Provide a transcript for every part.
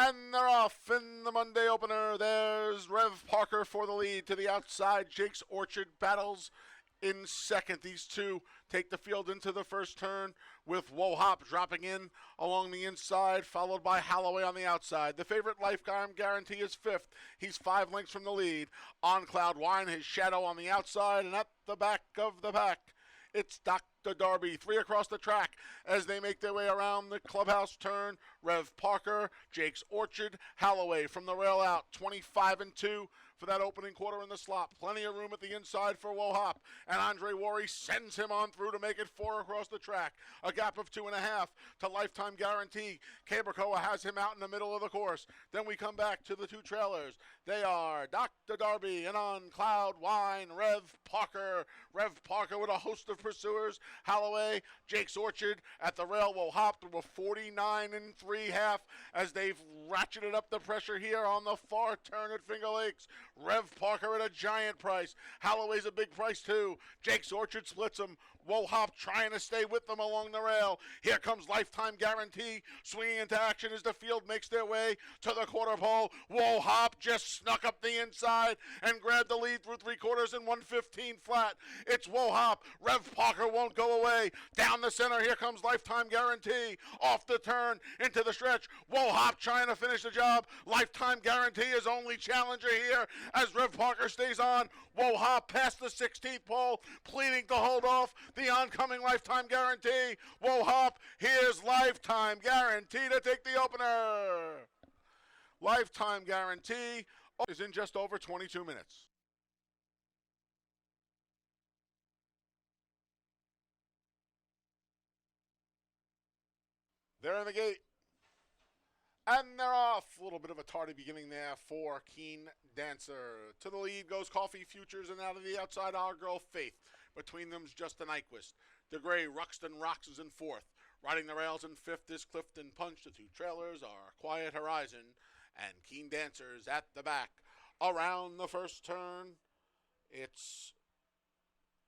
And they're off in the Monday opener. There's Rev Parker for the lead. To the outside, Jake's Orchard battles in second. These two take the field into the first turn with Whoa Hop dropping in along the inside, followed by Holloway on the outside. The favorite lifetime guarantee is fifth. He's 5 lengths from the lead. On Cloud Wine, his shadow on the outside, and at the back of the pack, it's Dr. Darby, 3 across the track as they make their way around the clubhouse turn. Rev Parker, Jake's Orchard, Holloway from the rail out, 25-2 for that opening quarter in the slot. Plenty of room at the inside for Whoa Hop, and Andre Worry sends him on through to make it 4 across the track. A gap of 2.5 to lifetime guarantee. Cabracoa has him out in the middle of the course. Then we come back to the two trailers. They are Dr. Darby and On Cloud Wine, Rev Parker. Rev Parker with a host of pursuers. Holloway, Jake's Orchard at the rail. Whoa Hop through a 49 3/2 as they've ratcheted up the pressure here on the far turn at Finger Lakes. Rev Parker at a giant price. Holloway's a big price too. Jake's Orchard splits them. Whoa Hop trying to stay with them along the rail. Here comes lifetime guarantee. Swinging into action as the field makes their way to the quarter pole. Whoa Hop just snuck up the inside and grabbed the lead through 3/4 and 115 flat. It's Whoa Hop. Rev Parker won't go away. Down the center, here comes lifetime guarantee. Off the turn, into the stretch. Whoa Hop trying to finish the job. Lifetime guarantee is only challenger here as Rev Parker stays on. Whoa Hop past the 16th pole, pleading to hold off the oncoming lifetime guarantee. Whoa Hop, here's lifetime guarantee to take the opener. Lifetime guarantee is in just over 22 minutes. They're in the gate. And they're off. A little bit of a tardy beginning there for Keen Dancer. To the lead goes Coffee Futures, and out of the outside, Our Girl Faith. Between them's Justin Nyquist. The gray Ruxton Rocks is in fourth. Riding the rails in fifth is Clifton Punch. The two trailers are Quiet Horizon and Keen Dancers at the back. Around the first turn, it's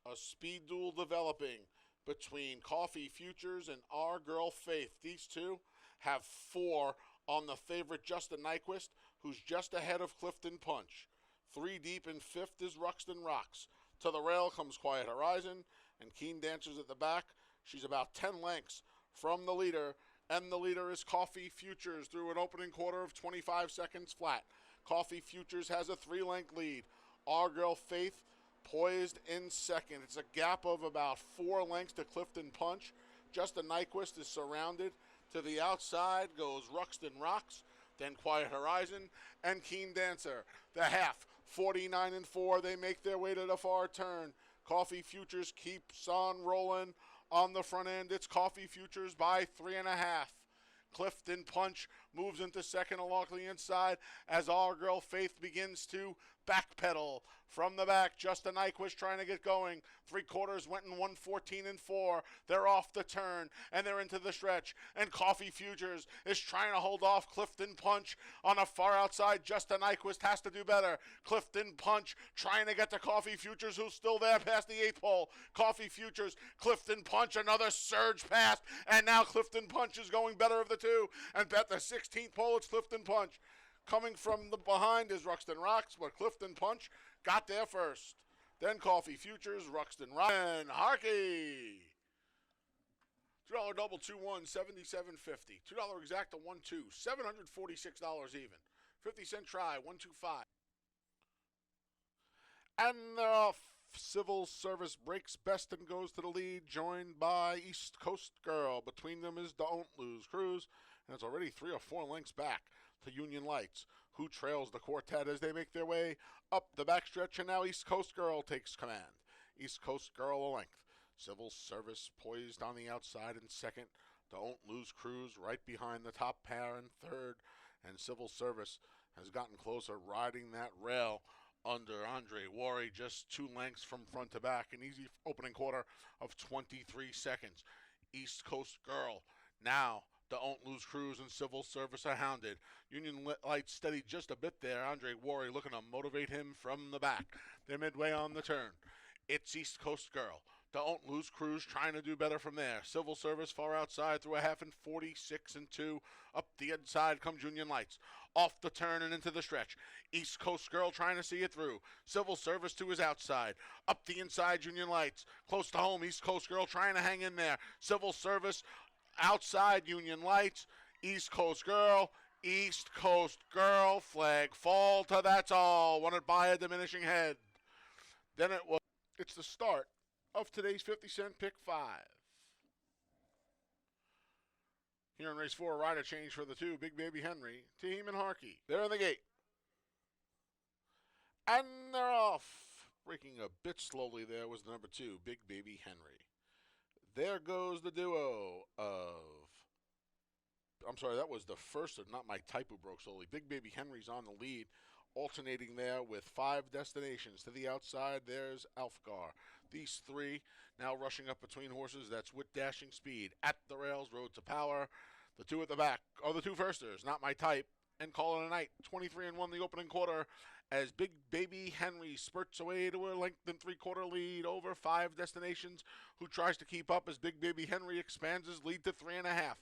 a speed duel developing between Coffee Futures and Our Girl Faith. These two have 4 on the favorite Justin Nyquist, who's just ahead of Clifton Punch. 3 deep in fifth is Ruxton Rocks. To the rail comes Quiet Horizon, and Keen Dancers at the back. She's about 10 lengths from the leader, and the leader is Coffee Futures through an opening quarter of 25 seconds flat. Coffee Futures has a 3-length lead. Our Girl Faith poised in second. It's a gap of about 4 lengths to Clifton Punch. Justin Nyquist is surrounded. To the outside goes Ruxton Rocks, then Quiet Horizon, and Keen Dancer. The half, 49-4. They make their way to the far turn. Coffee Futures keeps on rolling on the front end. It's Coffee Futures by 3.5. Clifton Punch moves into second along the inside as Our Girl Faith begins to backpedal from the back. Justin Nyquist trying to get going. 3/4 went in 114-4. They're off the turn and they're into the stretch. And Coffee Futures is trying to hold off Clifton Punch on the far outside. Justin Nyquist has to do better. Clifton Punch trying to get to Coffee Futures, who's still there past the 8th pole. Coffee Futures, Clifton Punch, another surge pass, and now Clifton Punch is going better of the two. And at the 16th pole, it's Clifton Punch. Coming from the behind is Ruxton Rocks, but Clifton Punch got there first. Then Coffee Futures, Ruxton Rocks, and Harkey. $2 double 2-1, $77.50. $2 exact to 1-2, $746 even. 50-cent try, 125. And they're off. Civil Service breaks best and goes to the lead, joined by East Coast Girl. Between them is Don't Lose Cruise, and it's already 3 or 4 lengths back to Union Lights, who trails the quartet as they make their way up the backstretch, and now East Coast Girl takes command. East Coast Girl a length. Civil Service poised on the outside in second. Don't Lose Cruise right behind the top pair in third, and Civil Service has gotten closer, riding that rail under Andre Worry, just 2 lengths from front to back. An easy opening quarter of 23 seconds. East Coast Girl now. Don't Lose Cruise and Civil Service are hounded. Union Lights steady just a bit there. Andre Worry looking to motivate him from the back. They're midway on the turn. It's East Coast Girl. Don't lose Cruz, trying to do better from there. Civil Service far outside through a half and 46 and 2. Up the inside comes Union Lights. Off the turn and into the stretch. East Coast Girl trying to see it through. Civil Service to his outside. Up the inside, Union Lights. Close to home, East Coast Girl trying to hang in there. Civil Service outside, Union Lights. East Coast Girl. East Coast Girl. Flag fall to that's all. Won it by a diminishing head. Then it's the start of today's 50-cent pick 5. Here in race 4, rider change for the 2, Big Baby Henry, Tahim and Harkey. They're in the gate. And they're off. Breaking a bit slowly there was the number 2, Big Baby Henry. There goes the duo of... I'm sorry, that was the first of Not My Type who broke slowly. Big Baby Henry's on the lead, alternating there with 5 destinations. To the outside, there's Alfgar. These 3 now rushing up between horses. That's with dashing speed. At the rails, Road to Power. The 2 at the back are the 2 firsters, Not My Type, and Call It a Night. 23-1 the opening quarter as Big Baby Henry spurts away to a length and 3/4 lead over 5 destinations, who tries to keep up as Big Baby Henry expands his lead to 3.5.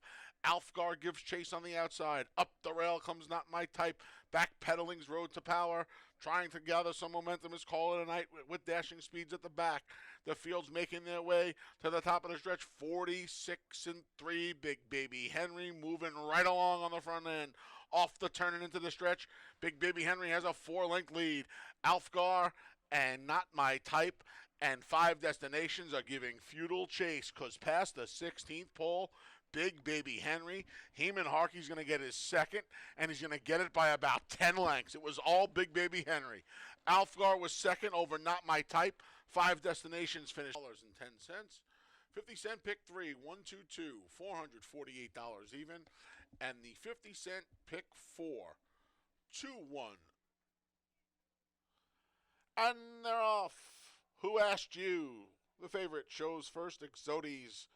Alfgar gives chase on the outside. Up the rail comes Not My Type. Backpedaling's Road to Power. Trying to gather some momentum is Call It a Night with dashing speeds at the back. The field's making their way to the top of the stretch. 46-3. Big Baby Henry moving right along on the front end. Off the turn and into the stretch. Big Baby Henry has a 4-length lead. Alfgar and Not My Type and 5 destinations are giving futile chase, because past the 16th pole, Big Baby Henry, Heeman Harkey's going to get his second, and he's going to get it by about 10 lengths. It was all Big Baby Henry. Alfgar was second over Not My Type. 5 destinations finished $10.10. 50-cent pick 3, 122, $448 even. And the 50-cent pick 4, 2-1. And they're off. Who Asked You? The favorite shows first. Exodes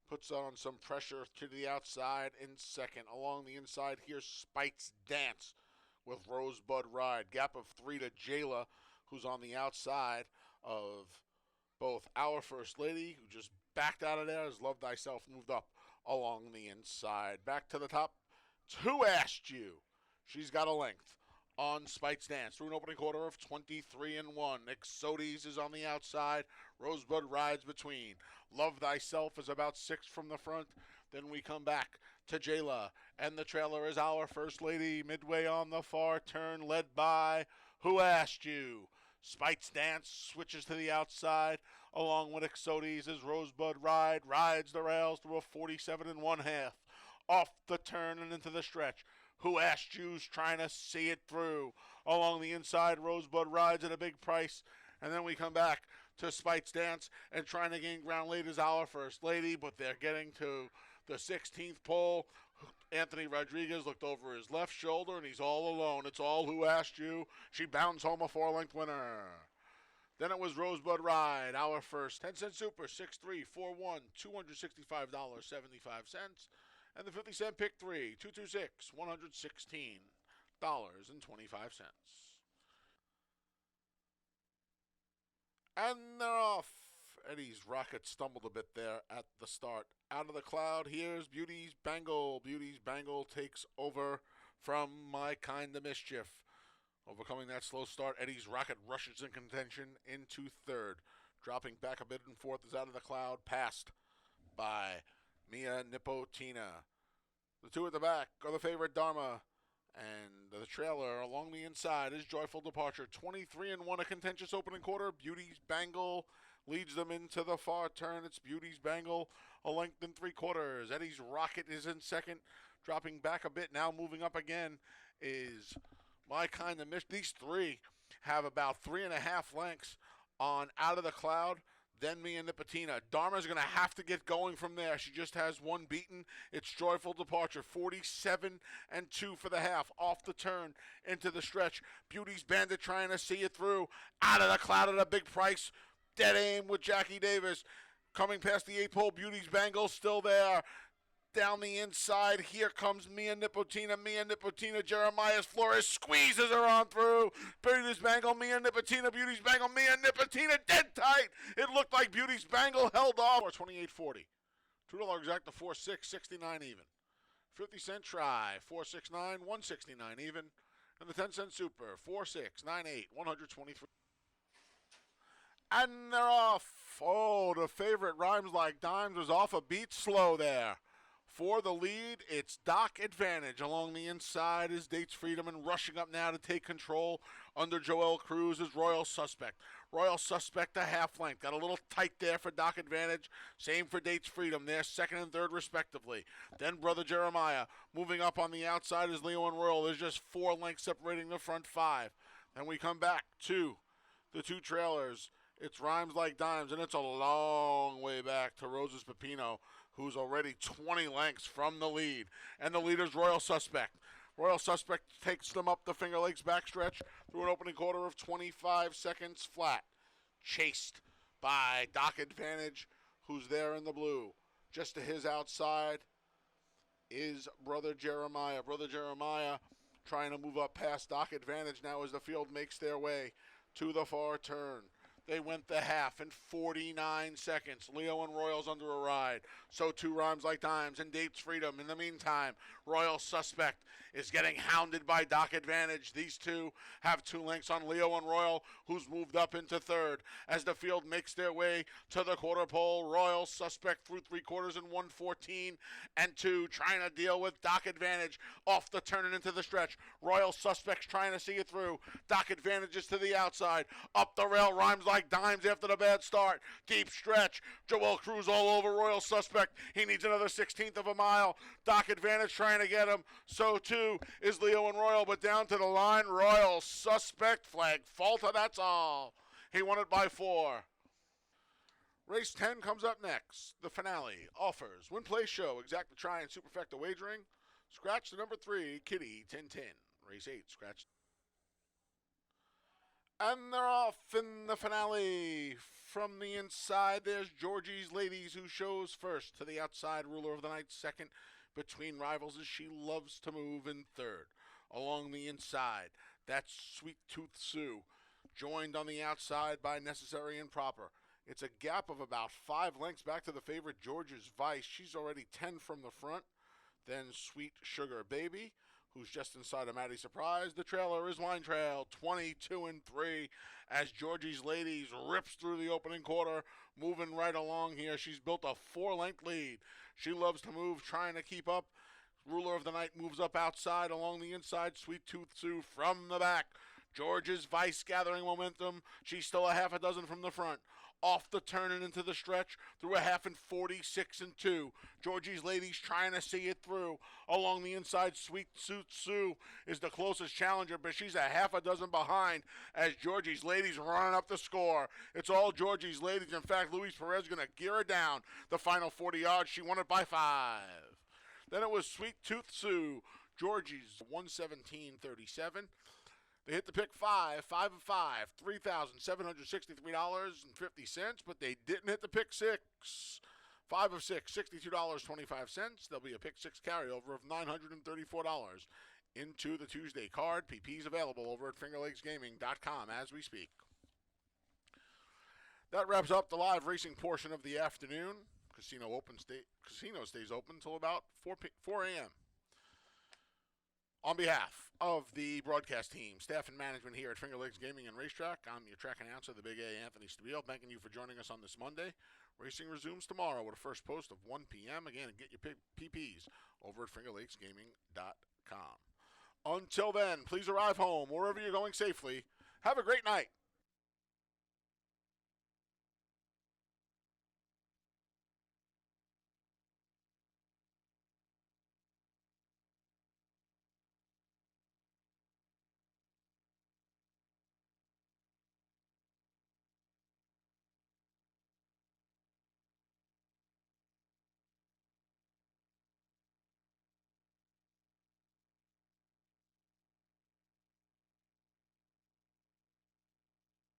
puts on some pressure to the outside in second. Along the inside here, Spite's Dance with Rosebud Ride. Gap of 3 to Jayla, who's on the outside of both Our First Lady, who just backed out of there as Love Thyself moved up along the inside. Back to the top, Who Asked You? She's got a length on Spite's Dance through an opening quarter of 23-1. Exodes is on the outside. Rosebud rides between. Love Thyself is about 6 from the front. Then we come back to Jayla, and the trailer is Our First Lady midway on the far turn, led by Who Asked You? Spite's Dance switches to the outside, along with Exodes as Rosebud rides the rails through a 47-1/2. Off the turn and into the stretch. Who Asked You's trying to see it through. Along the inside, Rosebud rides at a big price. And then we come back to Spite's Dance, and trying to gain ground late is Our First Lady, but they're getting to the 16th pole. Anthony Rodriguez looked over his left shoulder, and he's all alone. It's all Who Asked You. She bounds home a 4-length winner. Then it was Rosebud Ride, Our First. 10-cent super, 6-3, 4-1, $265.75. And the 50-cent pick 3, 226, $116.25. And they're off. Eddie's Rocket stumbled a bit there at the start. Out of the cloud, here's Beauty's Bangle. Beauty's Bangle takes over from My Kind of Mischief. Overcoming that slow start, Eddie's Rocket rushes in contention into third. Dropping back a bit in fourth is Out of the Cloud, passed by Mia Nipotina. The 2 at the back are the favorite Dharma. And the trailer along the inside is Joyful Departure. 23-1, a contentious opening quarter. Beauty's Bangle leads them into the far turn. It's Beauty's Bangle, a length and 3/4. Eddie's Rocket is in second, dropping back a bit. Now moving up again is My Kind of Mischief. These 3 have about 3.5 lengths on Out of the Cloud. Then me and Nipotina. Dharma's going to have to get going from there. She just has 1 beaten. It's Joyful Departure. 47-2 for the half. Off the turn into the stretch. Beauty's Bandit trying to see it through. Out of the Cloud at a big price. Dead aim with Jackie Davis. Coming past the 8th pole. Beauty's Bangle still there. down the inside. Here comes Mia Nipotina. Jeremiah Flores squeezes her on through. Beauty's Bangle, Mia Nipotina, Beauty's Bangle, Mia Nipotina, dead tight. It looked like Beauty's Bangle held off. 28.40. $2 exact to 4.6, 69 even. 50-cent try, 4.69, 169 even. And the 10-cent super, 4.6, 9.8, 123. And they're off. Oh, the favorite Rhymes Like Dimes was off a beat slow there. For the lead, it's Doc Advantage. Along the inside is Dates Freedom, and rushing up now to take control under Joel Cruz is Royal Suspect. Royal Suspect a half length. Got a little tight there for Doc Advantage. Same for Dates Freedom. They're second and third respectively. Then Brother Jeremiah. Moving up on the outside is Leo and Royal. There's just 4 lengths separating the front 5. Then we come back to the 2 trailers. It's Rhymes Like Dimes, and it's a long way back to Roses Pepino, who's already 20 lengths from the lead. And the leader's Royal Suspect. Royal Suspect takes them up the Finger Lakes backstretch through an opening quarter of 25 seconds flat. Chased by Doc Advantage, who's there in the blue. Just to his outside is Brother Jeremiah. Brother Jeremiah trying to move up past Doc Advantage now as the field makes their way to the far turn. They went the half in 49 seconds. Leo and Royal's under a ride. So too Rhymes Like Dimes and Dates Freedom. In the meantime, Royal Suspect is getting hounded by Doc Advantage. These two have 2 lengths on Leo and Royal, who's moved up into third. As the field makes their way to the quarter pole, Royal Suspect through 3 quarters in 1:14 and 2, trying to deal with Doc Advantage off the turn and into the stretch. Royal Suspect's trying to see it through. Doc Advantage is to the outside. Up the rail, Rhymes Like Dimes after the bad start. Deep stretch. Joel Cruz all over Royal Suspect. He needs another 16th of a mile. Doc Advantage trying to get him. So too is Leo and Royal, but down to the line, Royal Suspect. Flag falter, that's all. He won it by 4. Race 10 comes up next. The finale offers win, play, show, exact the try, and superfecta wagering. Scratch the number 3, Kitty 1010. Race 8, scratch. And they're off in the finale. From the inside, there's Georgie's Ladies, who shows first. To the outside, Ruler of the Night second. Between rivals as she loves to move in third. Along the inside, that's Sweet Tooth Sue. Joined on the outside by Necessary and Proper. It's a gap of about 5 lengths back to the favorite George's Vice. She's already 10 from the front. Then Sweet Sugar Baby, who's just inside of Maddie Surprise. The trailer is Wine Trail, 22 and 3, as Georgie's Ladies rips through the opening quarter, moving right along here. She's built a 4-length lead. She loves to move, trying to keep up. Ruler of the Night moves up outside, along the inside. Sweet Tooth Sue from the back. George's Vice gathering momentum. She's still a half a dozen from the front. Off the turn and into the stretch through a half in 46 and 2. Georgie's Ladies trying to see it through. Along the inside, Sweet Suit Sue is the closest challenger, but she's a half a dozen behind as Georgie's Ladies running up the score. It's all Georgie's Ladies. In fact, Luis Perez going to gear her down the final 40 yards. She won it by 5. Then it was Sweet Tooth Sue. Georgie's 117.37. They hit the pick 5 of 5, $3,763.50, but they didn't hit the pick 6. 5 of 6, $62.25. There'll be a pick 6 carryover of $934 into the Tuesday card. PP's available over at fingerlakesgaming.com as we speak. That wraps up the live racing portion of the afternoon. Casino stays open until about 4 a.m. On behalf of the broadcast team, staff, and management here at Finger Lakes Gaming and Racetrack, I'm your track announcer, the Big A, Anthony Stabile, thanking you for joining us on this Monday. Racing resumes tomorrow with a first post of 1 p.m. Again, get your PPs over at fingerlakesgaming.com. Until then, please arrive home wherever you're going safely. Have a great night.